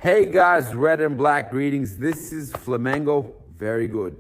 Hey guys, red and black greetings. This is Flamengo. Very good.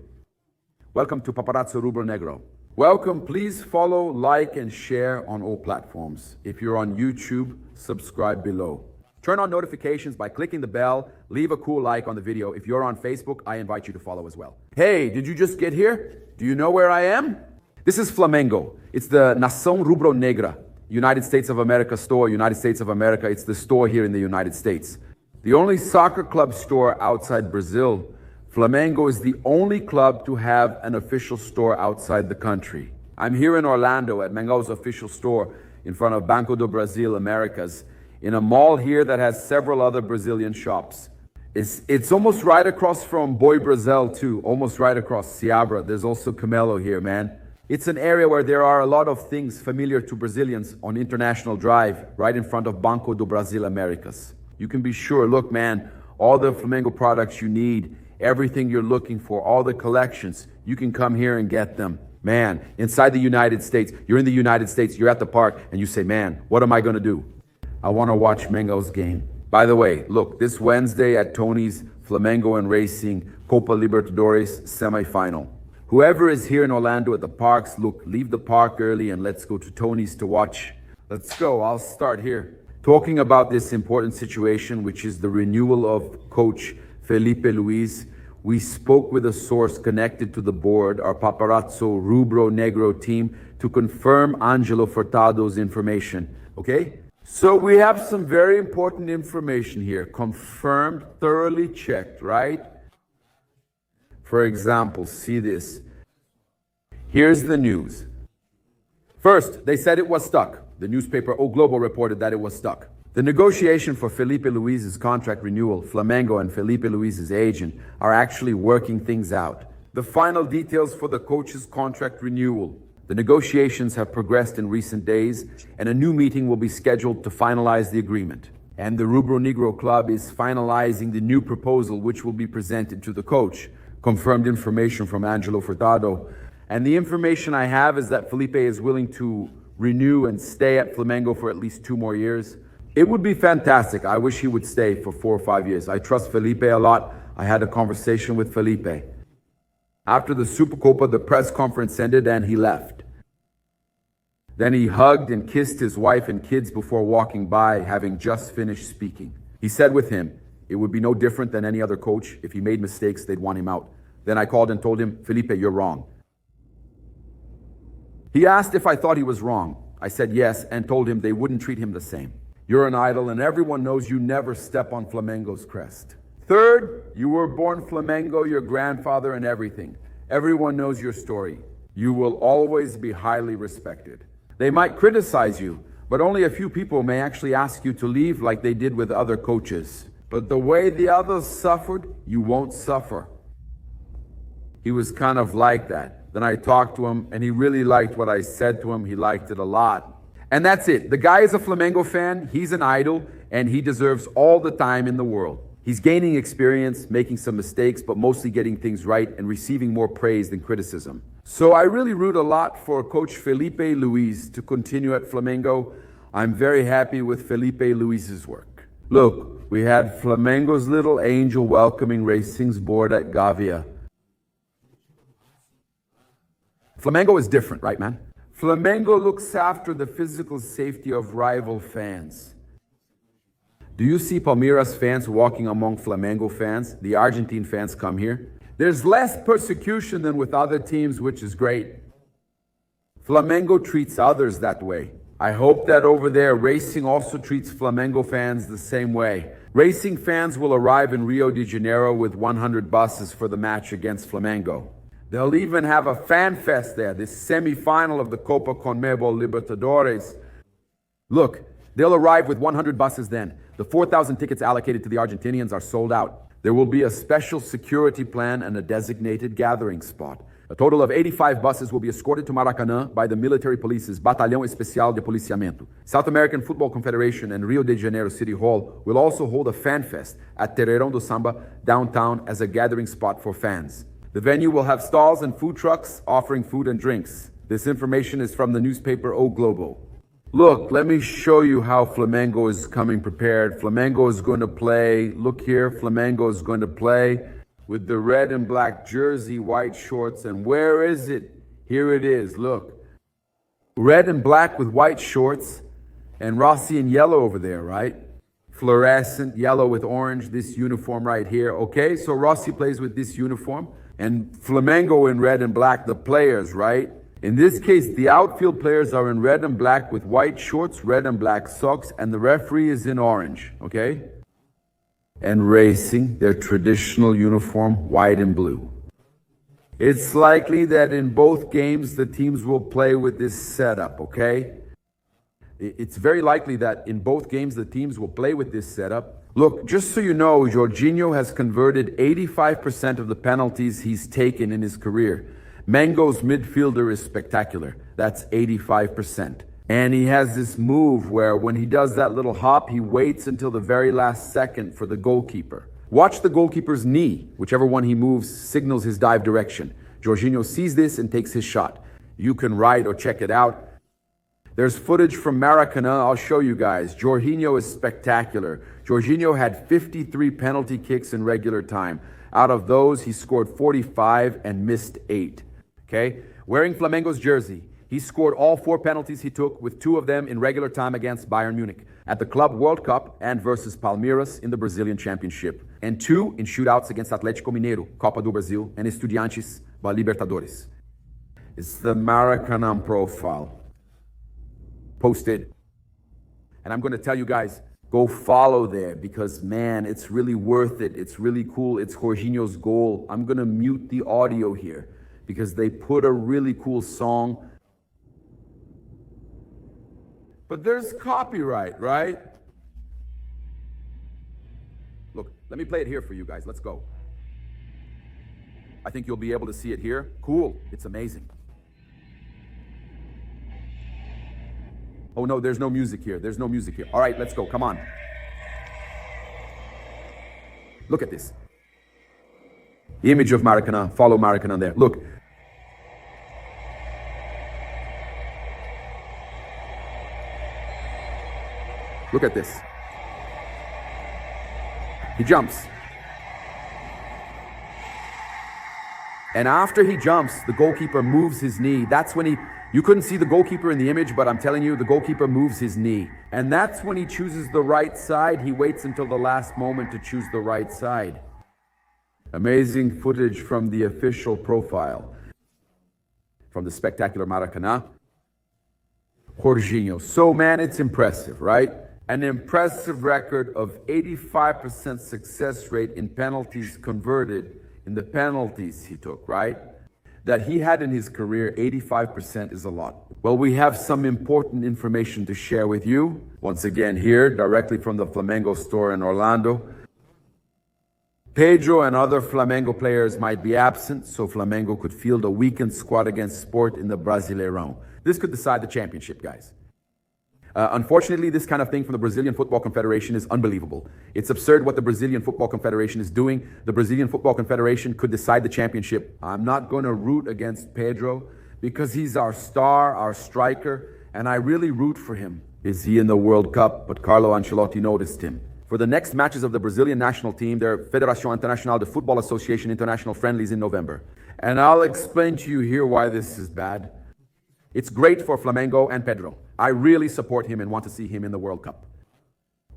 Welcome to Paparazzo Rubro Negro. Welcome. Please follow, like, and share on all platforms. If you're on YouTube, subscribe below. Turn on notifications by clicking the bell. Leave a cool like on the video. If you're on Facebook, I invite you to follow as well. Hey, did you just get here? Do you know where I am? This is Flamengo. It's the Nação Rubro Negra, United States of America store, United States of America. It's the store here in the United States. The only soccer club store outside Brazil. Flamengo is the only club to have an official store outside the country. I'm here in Orlando at Mengo's official store in front of Banco do Brasil Americas, in a mall here that has several other Brazilian shops. It's almost right across from Boi Brazil too, almost right across Seabra. There's also Camelo here, man. It's an area where there are a lot of things familiar to Brazilians on International Drive, right in front of Banco do Brasil Americas. You can be sure, look man, all the Flamengo products you need, everything you're looking for, all the collections, you can come here and get them. Man, inside the United States, you're in the United States, you're at the park, and you say, man, what am I going to do? I want to watch Mengo's game. By the way, look, this Wednesday at Tony's, Flamengo and Racing Copa Libertadores semifinal. Whoever is here in Orlando at the parks, look, leave the park early and let's go to Tony's to watch. Let's go, I'll start here. Talking about this important situation, which is the renewal of coach Felipe Luiz, we spoke with a source connected to the board, our Paparazzo Rubro Negro team, to confirm Angelo Furtado's information, okay? So we have some very important information here, confirmed, thoroughly checked, right? For example, see this. Here's the news. First, they said it was stuck. The newspaper O Globo reported that it was stuck. The negotiation for Felipe Luiz's contract renewal, Flamengo and Felipe Luiz's agent are actually working things out. The final details for the coach's contract renewal. The negotiations have progressed in recent days, and a new meeting will be scheduled to finalize the agreement. And the Rubro Negro club is finalizing the new proposal, which will be presented to the coach. Confirmed information from Angelo Furtado. And the information I have is that Felipe is willing to renew and stay at Flamengo for at least 2 more years. It would be fantastic. I wish he would stay for 4 or 5 years. I trust Felipe a lot. I had a conversation with Felipe. After the Supercopa, the press conference ended and he left. Then he hugged and kissed his wife and kids before walking by, having just finished speaking. He said with him, it would be no different than any other coach. If he made mistakes, they'd want him out. Then I called and told him, Felipe, you're wrong. He asked if I thought he was wrong. I said yes and told him they wouldn't treat him the same. You're an idol and everyone knows you never step on Flamengo's crest. Third, you were born Flamengo, your grandfather and everything. Everyone knows your story. You will always be highly respected. They might criticize you, but only a few people may actually ask you to leave like they did with other coaches. But the way the others suffered, you won't suffer. He was kind of like that. Then I talked to him and he really liked what I said to him. He liked it a lot. And that's it. The guy is a Flamengo fan. He's an idol and he deserves all the time in the world. He's gaining experience, making some mistakes, but mostly getting things right and receiving more praise than criticism. So I really root a lot for Coach Felipe Luiz to continue at Flamengo. I'm very happy with Felipe Luiz's work. Look, we had Flamengo's little angel welcoming Racing's board at Gavia. Flamengo is different, right, man? Flamengo looks after the physical safety of rival fans. Do you see Palmeiras fans walking among Flamengo fans? The Argentine fans come here. There's less persecution than with other teams, which is great. Flamengo treats others that way. I hope that over there, Racing also treats Flamengo fans the same way. Racing fans will arrive in Rio de Janeiro with 100 buses for the match against Flamengo. They'll even have a fan fest there, this semi-final of the Copa Conmebol Libertadores. Look, they'll arrive with 100 buses then. The 4,000 tickets allocated to the Argentinians are sold out. There will be a special security plan and a designated gathering spot. A total of 85 buses will be escorted to Maracanã by the military police's Batalhão Especial de Policiamento. South American Football Confederation and Rio de Janeiro City Hall will also hold a fan fest at Terreirão do Samba downtown as a gathering spot for fans. The venue will have stalls and food trucks offering food and drinks. This information is from the newspaper O Globo. Look, let me show you how Flamengo is coming prepared. Flamengo is going to play, look here, Flamengo is going to play with the red and black jersey, white shorts, and where is it? Here it is, look. Red and black with white shorts, and Rossi in yellow over there, right? Fluorescent, yellow with orange, this uniform right here, okay? So Rossi plays with this uniform, and Flamengo in red and black, the players, right? In this case, the outfield players are in red and black with white shorts, red and black socks, and the referee is in orange, okay? And racing their traditional uniform, white and blue. It's likely that in both games, the teams will play with this setup, okay? It's very likely that in both games, the teams will play with this setup. Look, just so you know, Jorginho has converted 85% of the penalties he's taken in his career. Mango's midfielder is spectacular. That's 85%. And he has this move where when he does that little hop, he waits until the very last second for the goalkeeper. Watch the goalkeeper's knee. Whichever one he moves signals his dive direction. Jorginho sees this and takes his shot. You can write or check it out. There's footage from Maracanã. I'll show you guys. Jorginho is spectacular. Jorginho had 53 penalty kicks in regular time. Out of those, he scored 45 and missed 8. Okay? Wearing Flamengo's jersey, he scored all 4 penalties he took, with 2 of them in regular time against Bayern Munich at the Club World Cup and versus Palmeiras in the Brazilian Championship, and 2 in shootouts against Atlético Mineiro, Copa do Brasil, and Estudiantes by Libertadores. It's the Maracanã profile. Posted. And I'm going to tell you guys, go follow there because, man, it's really worth it. It's really cool. It's Jorginho's goal. I'm going to mute the audio here because they put a really cool song. But there's copyright, right? Look, let me play it here for you guys. Let's go. I think you'll be able to see it here. Cool. It's amazing. Oh no, there's no music here. There's no music here. All right, let's go. Come on. Look at this. The image of Maracanã. Follow Maracanã there. Look. Look at this. He jumps. And after he jumps, the goalkeeper moves his knee. That's when you couldn't see the goalkeeper in the image, but I'm telling you, the goalkeeper moves his knee. And that's when he chooses the right side. He waits until the last moment to choose the right side. Amazing footage from the official profile. From the spectacular Maracanã. Jorginho. So, man, it's impressive, right? An impressive record of 85% success rate in penalties converted in the penalties he took, right? That he had in his career, 85% is a lot. Well, we have some important information to share with you. Once again here, directly from the Flamengo store in Orlando. Pedro and other Flamengo players might be absent, so Flamengo could field a weakened squad against Sport in the Brasileirão. This could decide the championship, guys. Unfortunately, this kind of thing from the Brazilian Football Confederation is unbelievable. It's absurd what the Brazilian Football Confederation is doing. The Brazilian Football Confederation could decide the championship. I'm not going to root against Pedro because he's our star, our striker, and I really root for him. Is he in the World Cup? But Carlo Ancelotti noticed him. For the next matches of the Brazilian national team, their Federação Internacional de Futebol Association international friendlies in November. And I'll explain to you here why this is bad. It's great for Flamengo and Pedro. I really support him and want to see him in the World Cup.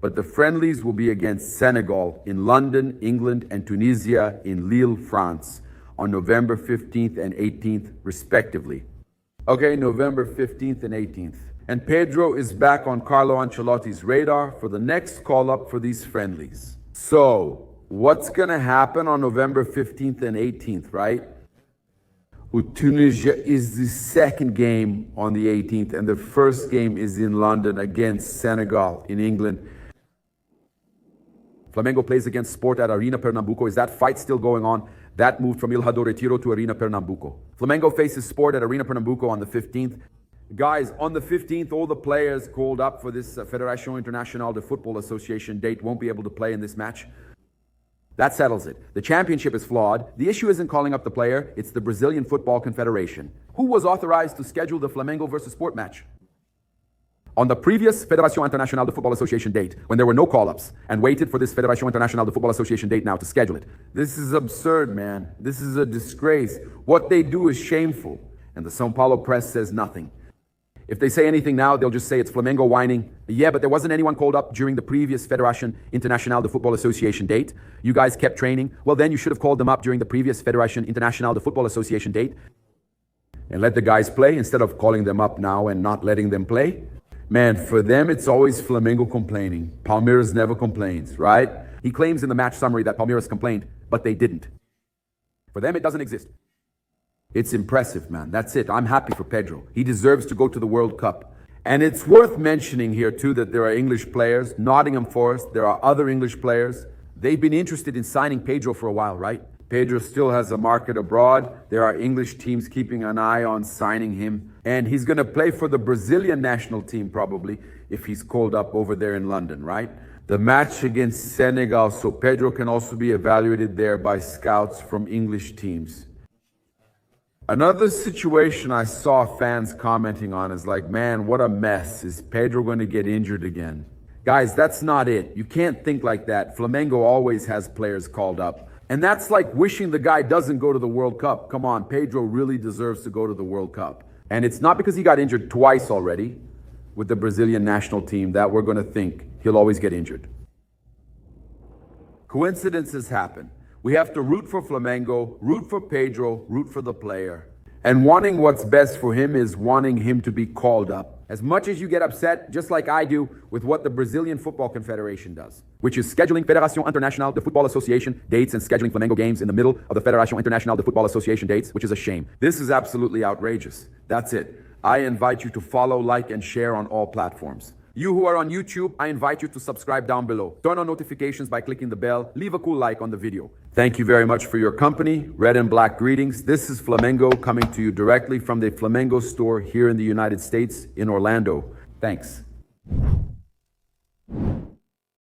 But the friendlies will be against Senegal in London, England, and Tunisia in Lille, France on November 15th and 18th, respectively. Okay, November 15th and 18th. And Pedro is back on Carlo Ancelotti's radar for the next call-up for these friendlies. So, what's going to happen on November 15th and 18th, right? Tunisia is the second game on the 18th, and the first game is in London against Senegal in England. Flamengo plays against Sport at Arena Pernambuco. Is that fight still going on? That moved from Ilha do Retiro to Arena Pernambuco. Flamengo faces Sport at Arena Pernambuco on the 15th. Guys, on the 15th, all the players called up for this Federação Internacional de Futebol Association date won't be able to play in this match. That settles it. The championship is flawed. The issue isn't calling up the player, it's the Brazilian Football Confederation. Who was authorized to schedule the Flamengo versus Sport match? on the previous Federação Internacional de Football Association date, when there were no call-ups, and waited for this Federação Internacional de Football Association date now to schedule it. This is absurd, man. This is a disgrace. What they do is shameful, and the São Paulo press says nothing. If they say anything now, they'll just say it's Flamengo whining. Yeah, but there wasn't anyone called up during the previous Federación Internacional de Football Association date. You guys kept training. Well, then you should have called them up during the previous Federación Internacional de Football Association date and let the guys play instead of calling them up now and not letting them play. Man, for them, it's always Flamengo complaining. Palmeiras never complains, right? He claims in the match summary that Palmeiras complained, but they didn't. For them, it doesn't exist. It's impressive, man. That's it. I'm happy for Pedro. He deserves to go to the World Cup. And it's worth mentioning here, too, that there are English players. Nottingham Forest, there are other English players. They've been interested in signing Pedro for a while, right? Pedro still has a market abroad. There are English teams keeping an eye on signing him. And he's going to play for the Brazilian national team, probably, if he's called up over there in London, right? The match against Senegal, so Pedro can also be evaluated there by scouts from English teams. Another situation I saw fans commenting on is like, man, what a mess. Is Pedro going to get injured again? Guys, that's not it. You can't think like that. Flamengo always has players called up. And that's like wishing the guy doesn't go to the World Cup. Come on, Pedro really deserves to go to the World Cup. And it's not because he got injured twice already with the Brazilian national team that we're going to think he'll always get injured. Coincidences happen. We have to root for Flamengo, root for Pedro, root for the player. And wanting what's best for him is wanting him to be called up. As much as you get upset, just like I do, with what the Brazilian Football Confederation does, which is scheduling Federação Internacional de Football Association dates and scheduling Flamengo games in the middle of the Federação Internacional de Football Association dates, which is a shame. This is absolutely outrageous. That's it. I invite you to follow, like, and share on all platforms. You who are on YouTube, I invite you to subscribe down below. Turn on notifications by clicking the bell. Leave a cool like on the video. Thank you very much for your company. Red and black greetings. This is Flamengo coming to you directly from the Flamengo store here in the United States in Orlando. Thanks.